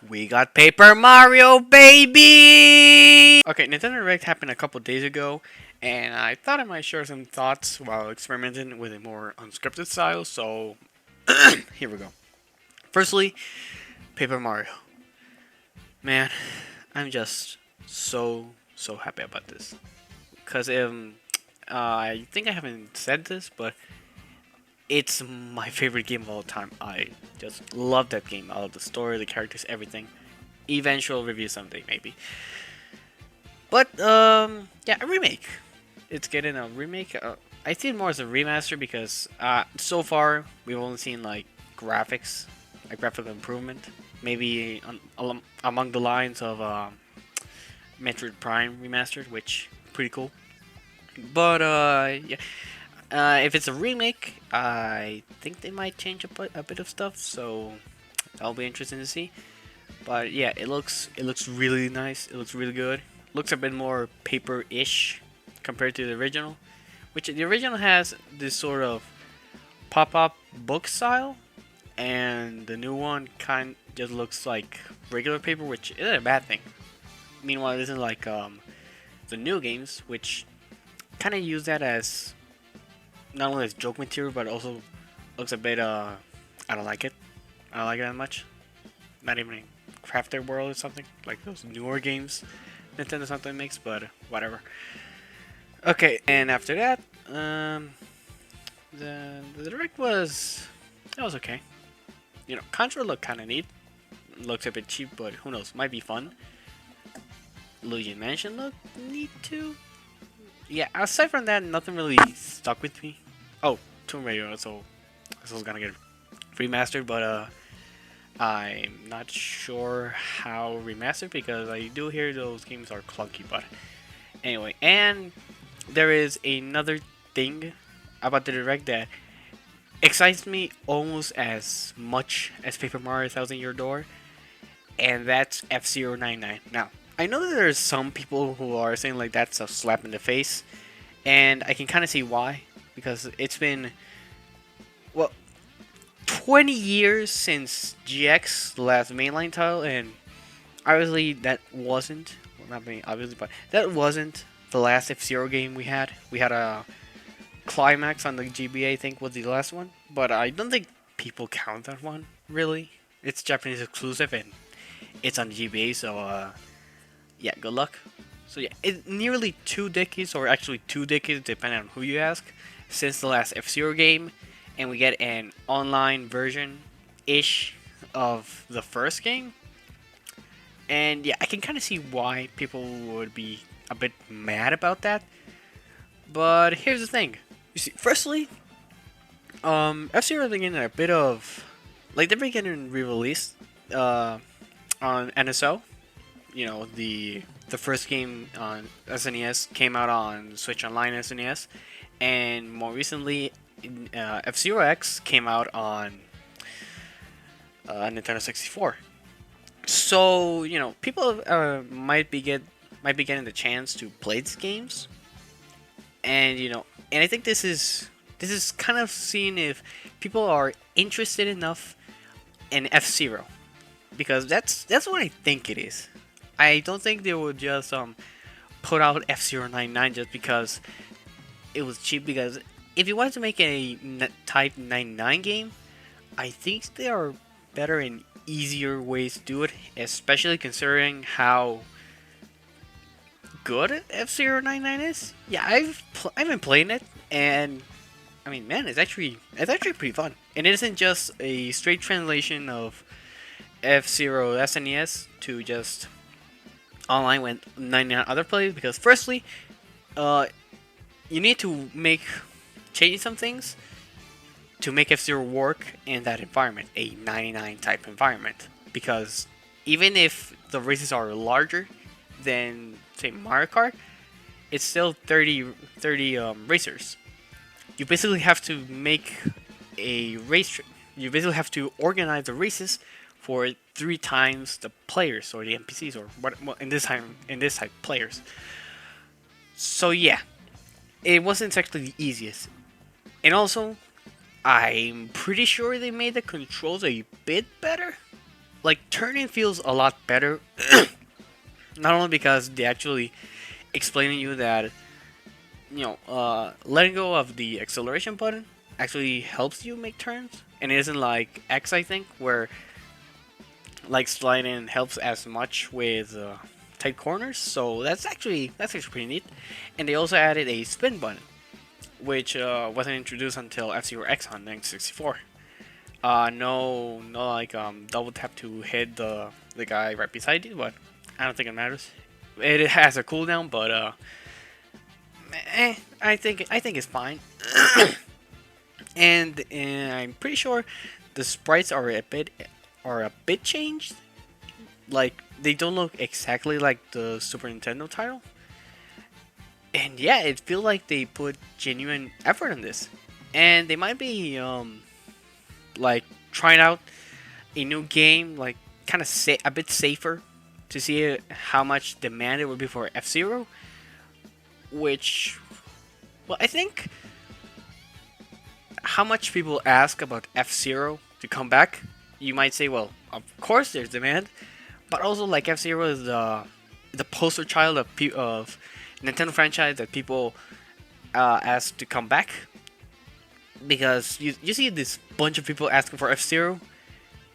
We got Paper Mario, baby! Okay, Nintendo Direct happened a couple days ago, and I thought I might share some thoughts while experimenting with a more unscripted style, so here we go. Firstly, Paper Mario. Man, I'm just so happy about this. Because I think I haven't said this, but it's my favorite game of all time. I just love that game. I love the story, the characters, everything. Eventual review someday, maybe. But yeah, a remake. It's getting a remake. I see it more as a remaster because so far we've only seen like graphics, like graphical improvement, maybe among the lines of Metroid Prime remastered, which pretty cool. But yeah, if it's a remake, I think they might change a bit of stuff, so that'll be interesting to see. But yeah, it looks really nice. It looks really good. Looks a bit more paper-ish compared to the original, which the original has this sort of pop-up book style, and the new one kind just looks like regular paper, which isn't a bad thing. Meanwhile, it isn't like the new games, which kind of use that as not only as joke material, but also looks a bit I don't like it. I don't like it that much. Not even in Crafted World or something like those newer games Nintendo sometimes makes, but whatever. Okay, and after that, the direct was okay. You know, Contra looked kind of neat. Looks a bit cheap, but who knows? Might be fun. Luigi Mansion looked neat too. Yeah, aside from that, nothing really stuck with me. Oh, Tomb Raider, so this was gonna get remastered, but I'm not sure how remastered because I do hear those games are clunky. But anyway, and there is another thing about the direct that excites me almost as much as Paper Mario Thousand Year Door, and that's F-Zero 99. Now, I know that there's some people who are saying like that's a slap in the face, and I can kind of see why, because it's been, well, 20 years since GX, the last mainline title, and obviously that wasn't, well, not me, obviously, but that wasn't the last F-Zero game we had. We had a Climax on the GBA, I think was the last one, but I don't think people count that one, really. It's Japanese exclusive, and it's on the GBA, so yeah, good luck. So yeah, it's nearly 2 decades, or actually 2 decades, depending on who you ask, since the last F-Zero game, and we get an online version-ish of the first game. And yeah, I can kind of see why people would be a bit mad about that. But here's the thing. You see, firstly, F-Zero is getting a bit of, like, they're getting re-released on NSO. You know, the first game on SNES came out on Switch Online SNES, and more recently, F-Zero X came out on Nintendo 64. So you know, people might be getting the chance to play these games, and you know, and I think this is kind of seeing if people are interested enough in F-Zero, because that's what I think it is. I don't think they would just put out F-Zero 99 just because it was cheap. Because if you wanted to make a Type 99 game, I think there are better and easier ways to do it, especially considering how good F-Zero 99 is. Yeah, I've been playing it, and I mean, man, it's actually pretty fun. And it isn't just a straight translation of F-Zero SNES to just online with 99 other players, because firstly, you need to change some things to make F-Zero work in that environment, a 99 type environment. Because even if the races are larger than, say, Mario Kart, it's still 30 racers. You basically have to make a race. You basically have to organize the races for 3 times the players or the NPCs, or what, well, in this type players. So yeah, it wasn't actually the easiest, and also I'm pretty sure they made the controls a bit better. like turning feels a lot better. Not only because they actually explaining you that letting go of the acceleration button actually helps you make turns, and it isn't like X, I think, where like sliding helps as much with tight corners. So that's actually pretty neat. And they also added a spin button, which wasn't introduced until F-Zero X on 1964. No, like double tap to hit the guy right beside you, but I don't think it matters. It has a cooldown, but I think it's fine. And I'm pretty sure the sprites are a bit changed. Like they don't look exactly like the Super Nintendo title. And yeah, it feels like they put genuine effort in this, and they might be like trying out a new game, like kind of a bit safer to see how much demand it would be for F Zero. Which, well, I think how much people ask about F Zero to come back, you might say, well, of course there's demand, but also like F Zero is the poster child of Nintendo franchise that people ask to come back, because you see this bunch of people asking for F Zero,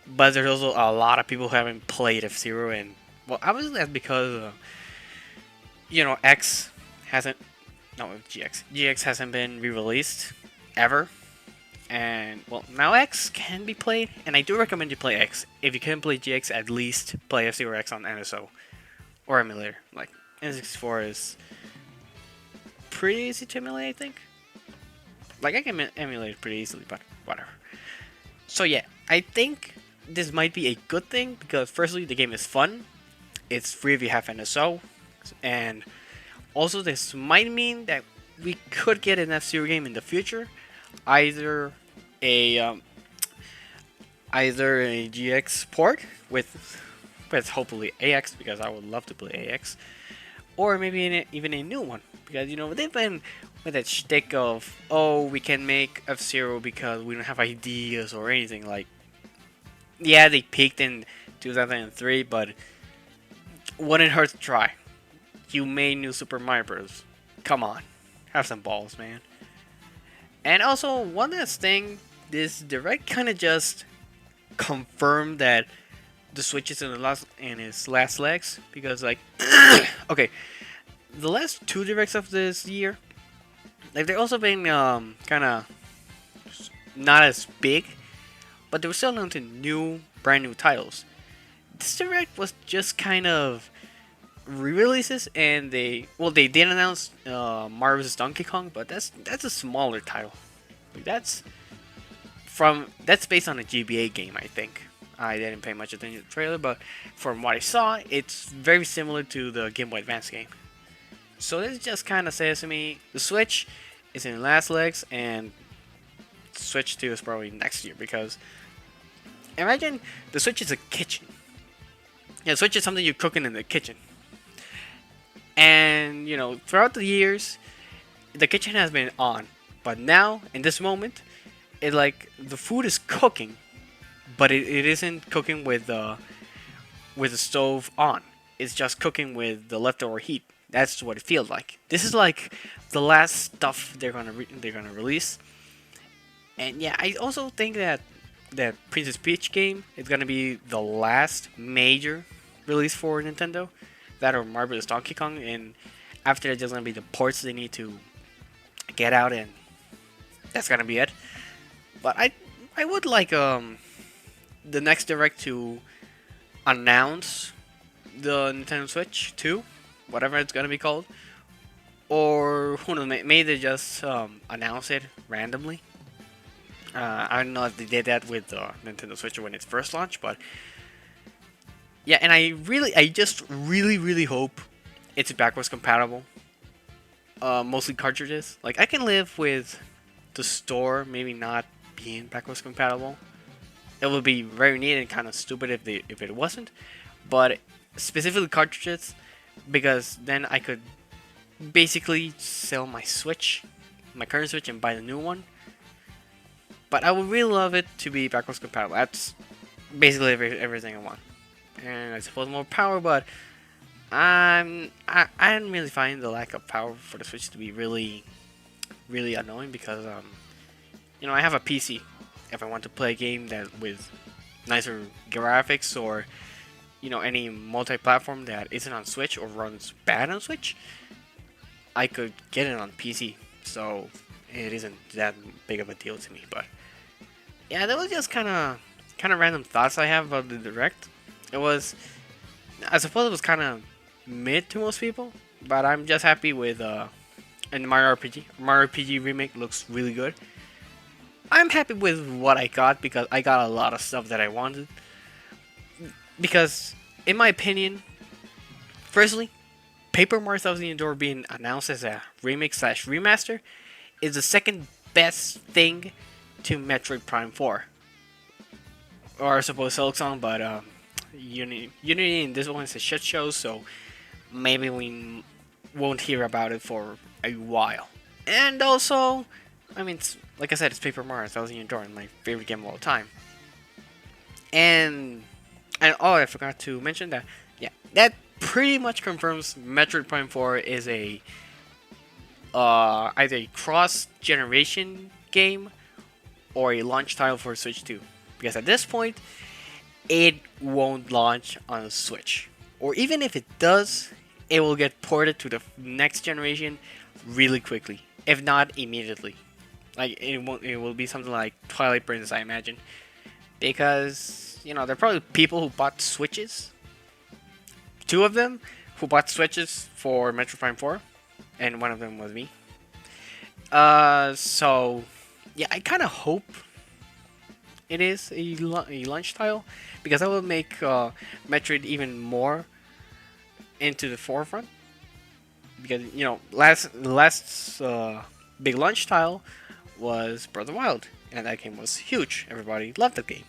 but there's also a lot of people who haven't played F Zero, and well, obviously that's because X hasn't, no, GX hasn't been re-released ever. And well, now X can be played, and I do recommend you play X. If you can't play GX, at least play F-Zero X on NSO or emulator. Like N64 is pretty easy to emulate, I think. Like I can emulate it pretty easily, but whatever. So yeah, I think this might be a good thing because firstly, the game is fun. It's free if you have NSO, and also this might mean that we could get an F-Zero game in the future, either a GX port with hopefully AX, because I would love to play AX, or maybe even a new one, because they've been with that shtick of, oh, we can make F-Zero because we don't have ideas or anything. Like, yeah, they peaked in 2003, but wouldn't hurt to try. You made New Super Mario Bros. Come on, have some balls, man. And also, one last thing, this direct kind of just confirmed that the Switch is in its last legs, because like, okay, the last two directs of this year, like they've also been kind of not as big, but they were still into brand new titles. This direct was just kind of re-releases, and they did announce Mario vs Donkey Kong, but that's a smaller title. Like that's based on a GBA game, I think. I didn't pay much attention to the trailer, but from what I saw, it's very similar to the Game Boy Advance game. So this just kind of says to me, the Switch is in the last legs, and Switch 2 is probably next year, because imagine the Switch is a kitchen. Yeah, Switch is something you're cooking in the kitchen. And, throughout the years, the kitchen has been on. But now, in this moment, the food is cooking, but it isn't cooking with the stove on. It's just cooking with the leftover heat. That's what it feels like. This is like the last stuff they're gonna release. And yeah, I also think that Princess Peach game is gonna be the last major release for Nintendo. That or Mario vs Donkey Kong, and after that, there's gonna be the ports they need to get out, and that's gonna be it. But I would like the next direct to announce the Nintendo Switch 2, whatever it's gonna be called, or who knows, maybe they just announce it randomly. I don't know if they did that with the Nintendo Switch when it first launched, but yeah, and I just really hope it's backwards compatible. Mostly cartridges. Like, I can live with the store maybe not being backwards compatible. It would be very neat and kind of stupid if it wasn't. But specifically cartridges, because then I could basically sell my current Switch, and buy the new one. But I would really love it to be backwards compatible. That's basically everything I want. And I suppose more power, but I didn't really find the lack of power for the Switch to be really annoying because I have a PC. If I want to play a game that with nicer graphics or any multi-platform that isn't on Switch or runs bad on Switch, I could get it on PC. So it isn't that big of a deal to me. But yeah, that was just kind of random thoughts I have about the direct. It was, I suppose, it was kind of mid to most people, but I'm just happy with and Mario RPG. Mario RPG remake looks really good. I'm happy with what I got because I got a lot of stuff that I wanted. Because, in my opinion, firstly, Paper Mario Thousand Year Door being announced as a remake slash remaster is the second best thing to Metroid Prime 4. Or I suppose Silk Song, but Unity in this one is a shit show, so maybe we won't hear about it for a while. And also, I mean, like I said, it's Paper Mario Thousand Year Door, my favorite game of all time. And oh, I forgot to mention that. Yeah, that pretty much confirms Metroid Prime 4 is a either a cross-generation game or a launch title for Switch 2. Because at this point, it won't launch on Switch. Or even if it does, it will get ported to the next generation really quickly. If not immediately. Like it will be something like Twilight Princess, I imagine. Because, there are probably people who bought Switches. Two of them who bought Switches for Metroid Prime 4. And one of them was me. So, yeah, I kind of hope it is a launch title. Because that will make Metroid even more into the forefront. Because, last big launch title was Breath of the Wild. And that game was huge. Everybody loved that game.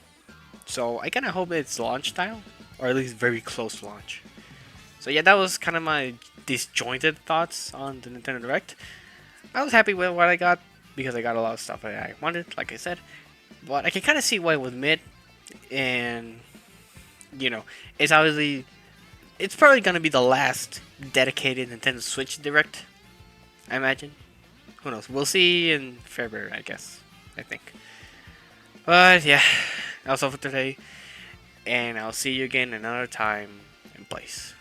So I kind of hope it's launch style, or at least very close to launch. So yeah, that was kind of my disjointed thoughts on the Nintendo Direct. I was happy with what I got because I got a lot of stuff that I wanted, like I said. But I can kind of see why it was mid, and it's probably gonna be the last dedicated Nintendo Switch Direct. I imagine. Who knows? We'll see in February, I guess. I think. But yeah, that's all for today, and I'll see you again another time and place.